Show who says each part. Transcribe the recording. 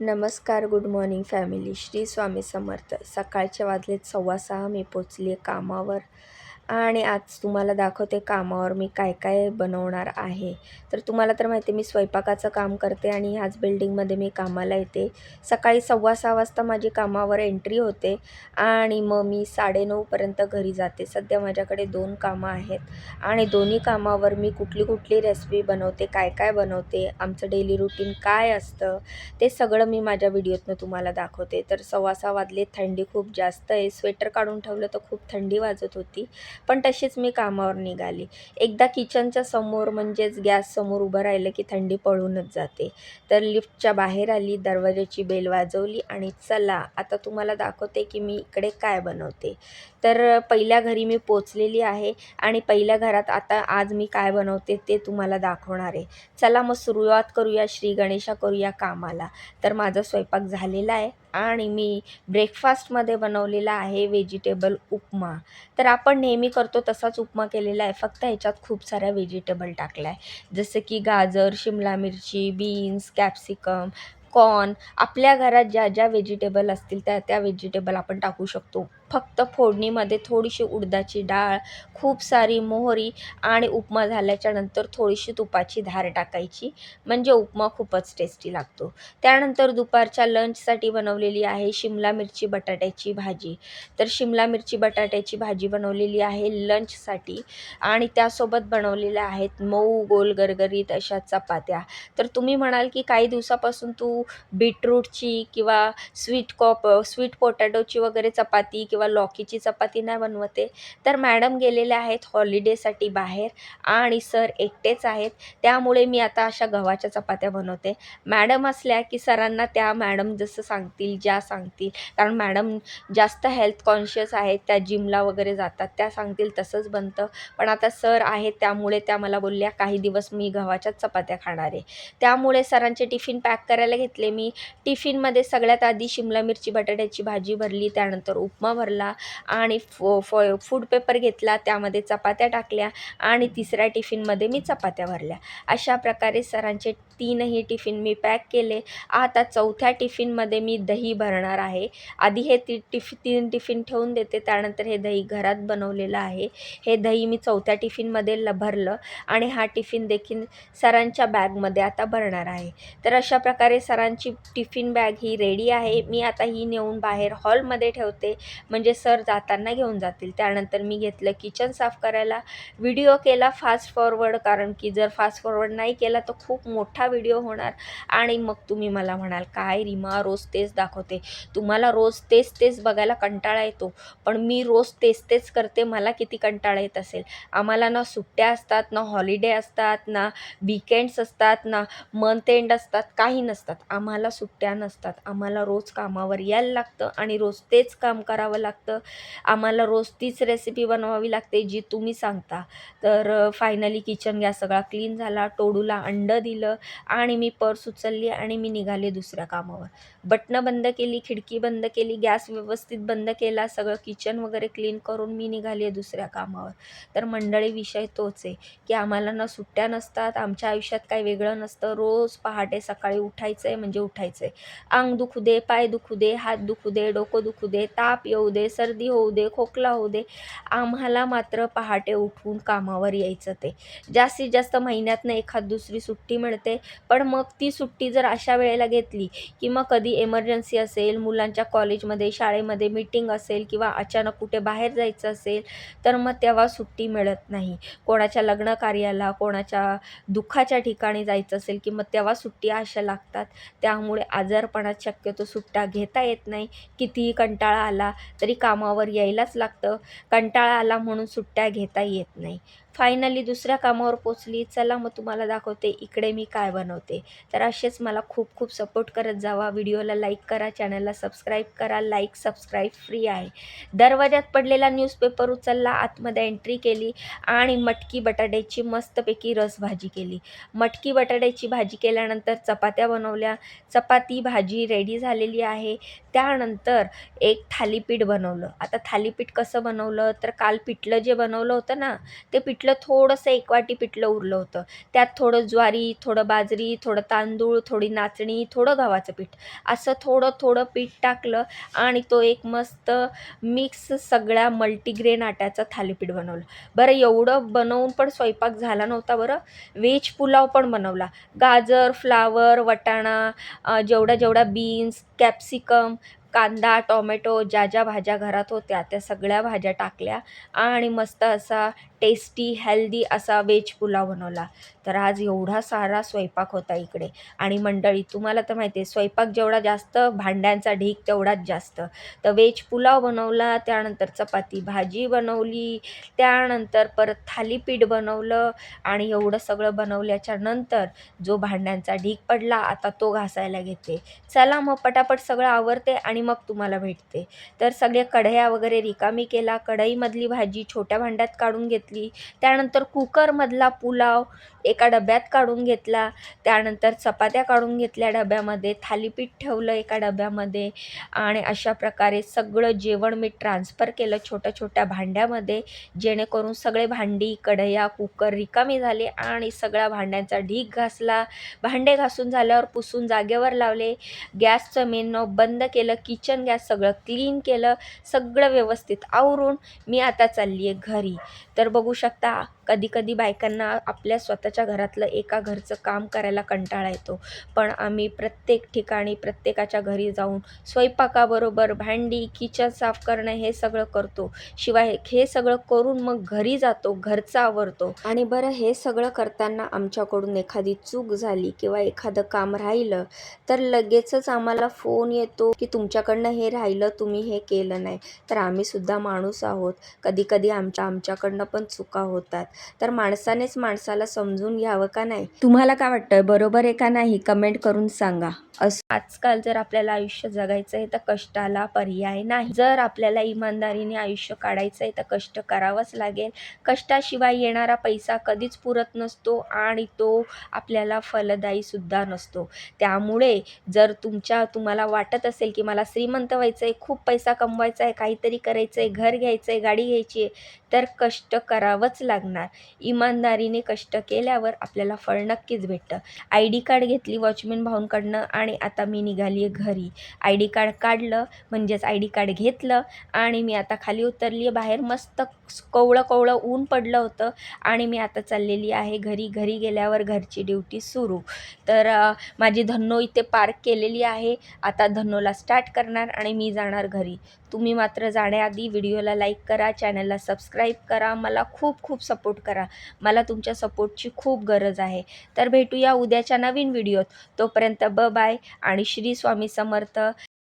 Speaker 1: नमस्कार, good morning family. Shri Swami Samarth. सकाळचे वाजलेत 6:15. मी पोचली आहे कामावर आणि आज तुम्हाला दाखवते कामावर मी काय काय बनवणार आहे. तर तुम्हाला तर माहिती आहे मी स्वयंपाकाचं काम करते आणि ह्याच बिल्डिंगमध्ये मी कामाला येते. सकाळी 6:15 वाजता माझी कामावर एंट्री होते आणि मग मी 9:30 पर्यंत घरी जाते. सध्या माझ्याकडे 2 कामं आहेत आणि दोन्ही कामावर मी कुठली कुठली रेसिपी बनवते, काय काय बनवते, आमचं डेली रुटीन काय असतं, ते सगळं मी माझ्या व्हिडिओतनं तुम्हाला दाखवते. तर 6:15 वाजले, थंडी खूप जास्त आहे. स्वेटर काढून ठेवलं तर खूप थंडी वाजत होती, पण तशीच मी कामावर निघाली. एकदा किचनच्या समोर म्हणजेच गॅससमोर उभं राहिलं की थंडी पळूनच जाते. तर लिफ्टच्या बाहेर आली, दरवाजाची बेल वाजवली आणि चला आता तुम्हाला दाखवते की मी इकडे काय बनवते. तर पहिल्या घरी मी पोचलेली आहे आणि पहिल्या घरात आता आज मी काय बनवते ते तुम्हाला दाखवणार आहे. चला मग सुरुवात करूया, श्री गणेशा करूया कामाला. तर माझा स्वयंपाक झालेला आहे आणि मी ब्रेकफास्टमध्ये बनवलेला आहे व्हेजिटेबल उपमा. तर आपण नेहमी करतो तसाच उपमा केलेला आहे, फक्त ह्याच्यात खूप साऱ्या व्हेजिटेबल टाकला आहे. जसं की गाजर, शिमला मिरची, बीन्स, कॅप्सिकम, कॉर्न. आपल्या घरात ज्या ज्या व्हेजिटेबल असतील त्या त्या व्हेजिटेबल आपण टाकू शकतो. फक्त फोडणीमध्ये थोडीशी उडदाची डाळ, खूप सारी मोहरी आणि उपमा झाल्याच्या नंतर थोडीशी तुपाची धार टाकायची, म्हणजे उपमा खूपच टेस्टी लागतो. त्यानंतर दुपारच्या लंचसाठी बनवलेली आहे शिमला मिरची बटाट्याची भाजी. तर शिमला मिरची बटाट्याची भाजी बनवलेली आहे लंचसाठी आणि त्यासोबत बनवलेल्या आहेत मऊ गोल गरगरीत अशा चपात्या. तर तुम्ही म्हणाल की काही दिवसापासून तू बीटरूटची किंवा स्वीट पोटॅटोची वगैरे चपाती किंवा लौकीची चपाती नाही बनवते. तर मॅडम गेलेल्या आहेत हॉलिडेसाठी बाहेर आणि सर एकटेच आहेत, त्यामुळे मी आता अशा गव्हाच्या चपात्या बनवते. मॅडम असल्या की सरांना त्या मॅडम जसं सांगतील, ज्या सांगतील, कारण मॅडम जास्त हेल्थ कॉन्शियस आहेत, त्या जिमला वगैरे जातात, त्या सांगतील तसंच बनतं. पण आता सर आहेत त्यामुळे त्या मला बोलल्या काही दिवस मी गव्हाच्याच चपात्या खाणार आहे. त्यामुळे सरांचे टिफिन पॅक करायला घेतले मी. टिफिनमध्ये सगळ्यात आधी शिमला मिरची बटाट्याची भाजी भरली, त्यानंतर उपमा भरला आणि फूड पेपर घेतला, त्यामध्ये चपात्या टाकल्या आणि तिसऱ्या टिफिनमध्ये मी चपात्या भरल्या. अशा प्रकारे सरांचे 3ही टिफिन मी पॅक केले. आता चौथ्या टिफिनमध्ये मी दही भरणार आहे. आधी हे 3 टिफिन ठेवून देते, त्यानंतर हे दही घरात बनवलेलं आहे. हे दही मी चौथ्या टिफिनमध्ये भरलं आणि हा टिफिन देखील सरांच्या बॅगमध्ये आता भरणार आहे. तर अशा प्रकारे सरांची टिफिन बॅग ही रेडी आहे. मी आता ही नेऊन बाहेर हॉलमध्ये ठेवते, म्हणजे सर जाताना घेऊन जातील. त्यानंतर मी घेतलं किचन साफ करायला. व्हिडिओ केला फास्ट फॉरवर्ड, कारण की जर फास्ट फॉरवर्ड नाही केला तर खूप मोठा व्हिडिओ होणार आणि मग तुम्ही मला म्हणाल काय रीमा रोज तेच दाखवते. तुम्हाला रोज तेच तेच बघायला कंटाळा येतो, पण मी रोज तेच तेच करते, मला किती कंटाळा येत असेल. आम्हाला ना सुट्ट्या असतात, ना हॉलिडे असतात, ना वीकेंड्स असतात, ना मंथ एंड असतात, काही नसतात. आम्हाला सुट्ट्या नसतात. आम्हाला रोज कामावर यायला लागतं आणि रोज तेच काम करावं लागतं. आम्हाला रोज तीच रेसिपी बनवावी लागते जी तुम्ही सांगता. तर फायनली किचन गॅस सगळा क्लीन झाला. टोडूला अंडं दिलं आणि मी पर्स उचलली आणि मी निघाले दुसऱ्या कामावर. बटणं बंद केली, खिडकी बंद केली, गॅस व्यवस्थित बंद केला, सगळं किचन वगैरे क्लीन करून मी निघाली दुसऱ्या कामावर. तर मंडळी विषय तोच आहे की आम्हाला ना सुट्ट्या नसतात, आमच्या आयुष्यात काही वेगळं नसतं. रोज पहाटे सकाळी उठायचं आहे म्हणजे उठायचं आहे. अंग दुखू दे, पाय दुखू दे, हात दुखू दे, डोकं दुखू दे, ताप येऊ दे, सर्दी होऊ दे, खोकला होऊ दे, आम्हाला मात्र पहाटे उठून कामावर यायचं. ते जास्तीत जास्त महिन्यातनं एखाद दुसरी सुट्टी मिळते, पण मग ती सुट्टी जर अशा वेळेला घेतली की मग कधी एमर्जन्सी असेल, मुलांच्या कॉलेजमध्ये शाळेमध्ये मीटिंग असेल किंवा अचानक कुठे बाहेर जायचं असेल, तर मग तेव्हा सुट्टी मिळत नाही. कोणाच्या लग्न कार्याला, कोणाच्या दुःखाच्या ठिकाणी जायचं असेल की मग तेव्हा सुट्ट्या अशा लागतात. त्यामुळे आजारपणात शक्यतो सुट्ट्या घेता येत नाही. कितीही कंटाळा आला तरी कामावर यायलाच लागतं. कंटाळा आला म्हणून सुट्ट्या घेता येत नाही. फायनली दुसऱ्या कामावर पोचली. चला मग तुम्हाला दाखवते इकडे मी काय बनवते. तर असेच मला खूप खूप सपोर्ट करत जावा. व्हिडिओला लाईक करा, चॅनलला सबस्क्राईब करा. लाईक सबस्क्राईब फ्री आहे. दरवाजात पडलेला न्यूजपेपर उचलला, आतमध्ये एंट्री केली आणि मटकी बटाट्याची मस्तपैकी रसभाजी केली. मटकी बटाट्याची भाजी केल्यानंतर चपात्या बनवल्या. चपाती भाजी रेडी झालेली आहे. त्यानंतर एक थालीपीठ बनवलं. आता थालीपीठ कसं बनवलं, तर काल पिठलं जे बनवलं होतं ना, ते पिठलं थोडंसं 1 वाटी पिठलं उरलं होतं. त्यात थोडं ज्वारी, थोडं बाजरी, थोडं तांदूळ, थोडी नाचणी, थोडं गव्हाचं पीठ असं थोडं पीठ टाकलं आणि तो एक मस्त मिक्स सगळ्या मल्टीग्रेन आट्याचं थालीपीठ बनवलं. बरं एवढं बनवून पण स्वयंपाक झाला नव्हता बरं. व्हेज पुलाव पण बनवला. गाजर, फ्लॉवर, वटाणा, जेवढ्या बीन्स, कॅप्सिकम, कांदा, टोमॅटो ज्या भाज्या घरात होत्या त्या सगळ्या भाज्या टाकल्या आणि मस्त असा टेस्टी, हेल्दी असा व्हेज पुलाव बनवला. तर आज एवढा सारा स्वयंपाक होता इकडे. आणि मंडळी तुम्हाला तर माहिती आहे स्वयंपाक जेवढा जास्त भांड्यांचा ढीग तेवढाच जास्त. तर व्हेज पुलाव बनवला, त्यानंतर चपाती भाजी बनवली, त्यानंतर परत थालीपीठ बनवलं आणि एवढं सगळं बनवल्याच्या नंतर जो भांड्यांचा ढीग पडला आता तो घासायला घेते. चला मग पटापट सगळं आवरते आणि मग तुम्हाला भेटते. तर सगळे कढया वगैरे रिकामी केला. कढईमधली भाजी छोट्या भांड्यात काढून घेतली. त्यानंतर कुकरमधला पुलाव एका डब्यात काढून घेतला. त्यानंतर चपात्या काढून घेतल्या डब्यामध्ये, थालीपीठ ठेवलं एका डब्यामध्ये आणि अशा प्रकारे सगळं जेवण मी ट्रान्सफर केलं छोट्या-छोट्या भांड्यामध्ये, जेणेकरून सगळे भांडी, कढया, कुकर रिकामी झाले आणि सगळ्या भांड्यांचा ढीग घासला. भांडे घासून झाल्यावर पुसून जागेवर लावले. गॅसचं मेन नॉब बंद केलं. किचन गॅस सगळं क्लीन केलं. सगळं व्यवस्थित आवरून मी आता चालली आहे घरी. तर बघू शकता कधी-कधी बायकांना आपल्या स्वतःच्या घरातलं एका घरचं काम करायला कंटाळा येतो. पण आम्ही प्रत्येक ठिकाणी प्रत्येकाच्या घरी जाऊन स्वयंपाकाबरोबर भांडी, किचन साफ करणं हे सगळं करतो. शिवाय हे सगळं करून मग घरी जातो, घरचं आवरतो. आणि बरं हे सगळं करताना आमच्याकडून एखादी चूक झाली किंवा एखादं काम राहिलं, तर लगेचच आम्हाला फोन येतो की तुमच्याकडनं हे राहिलं, तुम्ही हे केलं नाही. तर आम्हीसुद्धा माणूस आहोत. कधी-कधी आमच्याकडनं पण चुका होतात. तर माणसानेच माणसाला समजून घ्यावं का नाही? तुम्हाला काय वाटतं बरोबर आहे का नाही? कमेंट करून सांगा. आजकाल जर आपल्याला आयुष्य जगायचं आहे तर कष्टाला पर्याय नाही. जर आपल्याला इमानदारीने आयुष्य काढायचं आहे तर कष्ट करावंच लागेल. कष्टाशिवाय येणारा पैसा कधीच पुरत नसतो आणि तो आपल्याला फलदायी सुद्धा नसतो. त्यामुळे जर तुम्हाला वाटत असेल की मला श्रीमंत व्हायचं आहे, खूप पैसा कमवायचा आहे, काहीतरी करायचं आहे, घर घ्यायचं आहे, गाडी घ्यायची आहे, तर कष्ट करावंच लागणार. इमानदारीने कष्ट केल्यावर आपल्याला फळ नक्कीच भेटतं. ID कार्ड घेतली वॉचमन भाऊंकडनं आणि आता मी निघाली आहे घरी. ID कार्ड काढलं म्हणजेच ID कार्ड घेतलं आणि मी आता खाली उतरली आहे बाहेर. मस्त कोवळं ऊन पडलं होतं आणि मी आता चाललेली आहे घरी. घरी गेल्यावर घरची ड्युटी सुरू. तर माझी धन्नो इथे पार्क केलेली आहे. आता धन्नोला स्टार्ट करणार आणि मी जाणार घरी. तुम्ही मात्र जाण्याआधी व्हिडिओला लाईक करा, चॅनलला सबस्क्राईब करा, मला खूप सपोर्ट करा. मला तुमच्या सपोर्टची खूप गरज आहे. तर भेटूया उद्याच्या नवीन व्हिडिओत. तोपर्यंत बाय आणि श्री स्वामी समर्थ.